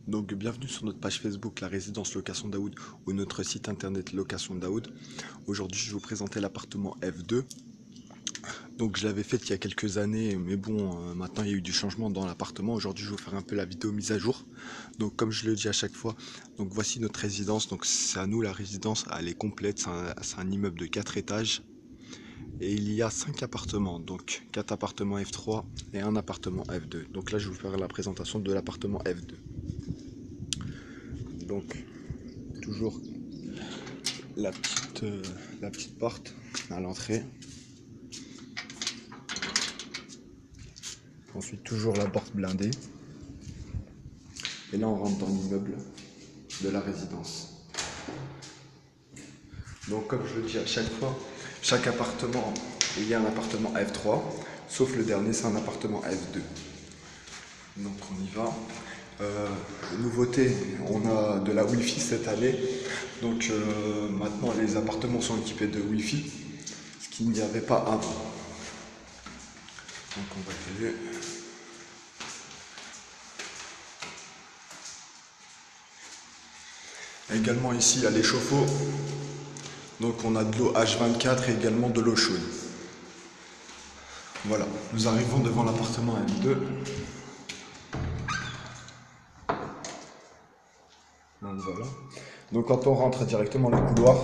Donc bienvenue sur notre page Facebook La Résidence Location Daoud ou notre site internet Location Daoud. Aujourd'hui je vais vous présenter l'appartement F2. Donc je l'avais fait il y a quelques années mais bon maintenant il y a eu du changement dans l'appartement. Aujourd'hui je vais vous faire un peu la vidéo mise à jour. Donc comme je le dis à chaque fois, donc voici notre résidence. Donc c'est à nous la résidence, elle est complète, c'est un immeuble de 4 étages. Et il y a 5 appartements, donc 4 appartements F3 et un appartement F2. Donc là je vais vous faire la présentation de l'appartement F2. Donc toujours la petite porte à l'entrée. Ensuite toujours la porte blindée. Et là on rentre dans l'immeuble de la résidence. Donc comme je le dis à chaque fois, chaque appartement, il y a un appartement F3, sauf le dernier c'est un appartement F2. Donc on y va. Nouveauté, on a de la Wi-Fi cette année. Donc maintenant les appartements sont équipés de Wi-Fi, ce qu'il n'y avait pas avant. Donc on va essayer. Également ici il y a les chauffe-eau. Donc on a de l'eau H24 et également de l'eau chaude. Voilà, nous arrivons devant l'appartement M2. Donc voilà. Donc quand on rentre directement le couloir,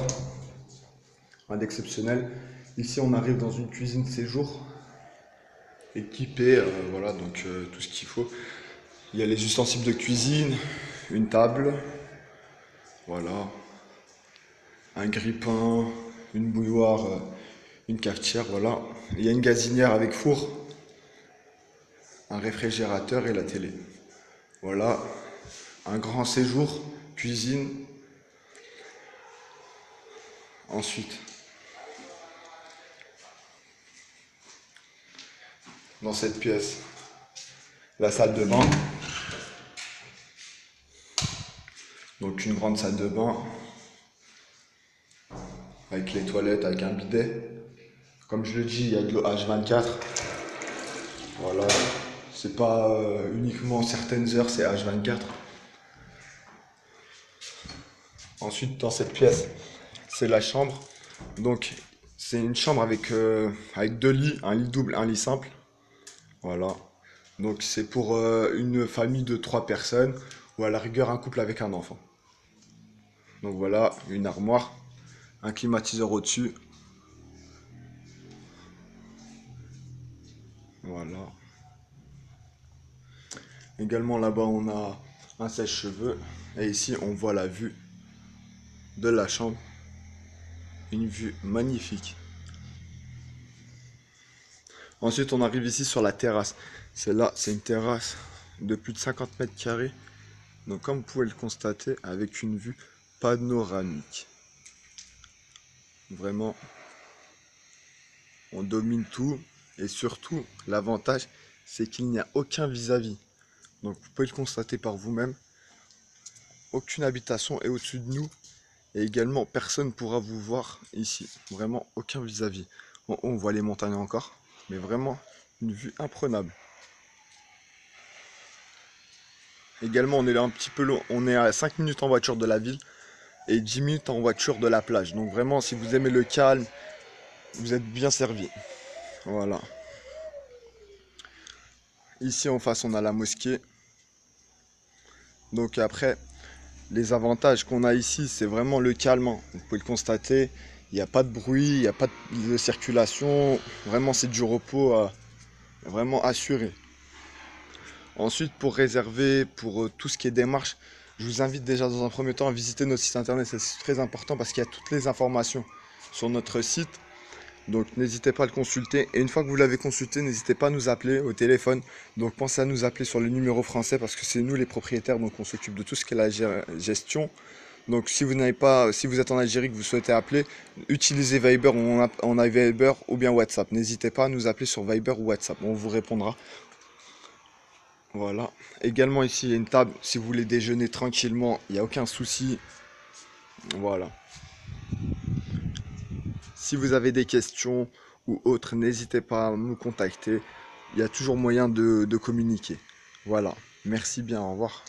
rien d'exceptionnel. Ici on arrive dans une cuisine séjour équipée, voilà, donc tout ce qu'il faut. Il y a les ustensiles de cuisine, une table, voilà, un grille-pain, une bouilloire, une cafetière, voilà. Il y a une gazinière avec four, un réfrigérateur et la télé. Voilà, un grand séjour, cuisine. Ensuite, dans cette pièce, la salle de bain. Donc une grande salle de bain avec les toilettes, avec un bidet. Comme je le dis, il y a de l'eau H24. Voilà, c'est pas uniquement certaines heures, c'est H24. Ensuite, dans cette pièce, c'est la chambre. Donc, c'est une chambre avec, avec deux lits, un lit double, un lit simple. Voilà. Donc, c'est pour une famille de 3 personnes ou à la rigueur un couple avec un enfant. Donc voilà, une armoire, un climatiseur au-dessus. Voilà. Également là-bas, on a un sèche-cheveux. Et ici, on voit la vue de la chambre. Une vue magnifique. Ensuite, on arrive ici sur la terrasse. Celle-là, c'est une terrasse de plus de 50 mètres carrés. Donc, comme vous pouvez le constater, avec une vue panoramique. Vraiment, on domine tout. Et surtout, l'avantage, c'est qu'il n'y a aucun vis-à-vis. Donc, vous pouvez le constater par vous-même. Aucune habitation est au-dessus de nous. Et également, personne ne pourra vous voir ici. Vraiment, aucun vis-à-vis. En haut, on voit les montagnes encore. Mais vraiment, une vue imprenable. Également, on est là un petit peu long. On est à 5 minutes en voiture de la ville et 10 minutes en voiture de la plage. Donc vraiment, si vous aimez le calme, vous êtes bien servi. Voilà. Ici en face, on a la mosquée. Donc après, les avantages qu'on a ici, c'est vraiment le calme. Vous pouvez le constater. Il n'y a pas de bruit, il n'y a pas de circulation. Vraiment, c'est du repos vraiment assuré. Ensuite, pour réserver, pour tout ce qui est démarche, je vous invite déjà dans un premier temps à visiter notre site internet. C'est très important parce qu'il y a toutes les informations sur notre site. Donc n'hésitez pas à le consulter. Et une fois que vous l'avez consulté, n'hésitez pas à nous appeler au téléphone. Donc pensez à nous appeler sur le numéro français parce que c'est nous les propriétaires. Donc on s'occupe de tout ce qui est la gestion. Donc si vous n'avez pas, si vous êtes en Algérie que vous souhaitez appeler, utilisez Viber, on a Viber ou bien WhatsApp. N'hésitez pas à nous appeler sur Viber ou WhatsApp. On vous répondra. Voilà. Également ici, il y a une table. Si vous voulez déjeuner tranquillement, il n'y a aucun souci. Voilà. Si vous avez des questions ou autres, n'hésitez pas à nous contacter. Il y a toujours moyen de communiquer. Voilà. Merci bien. Au revoir.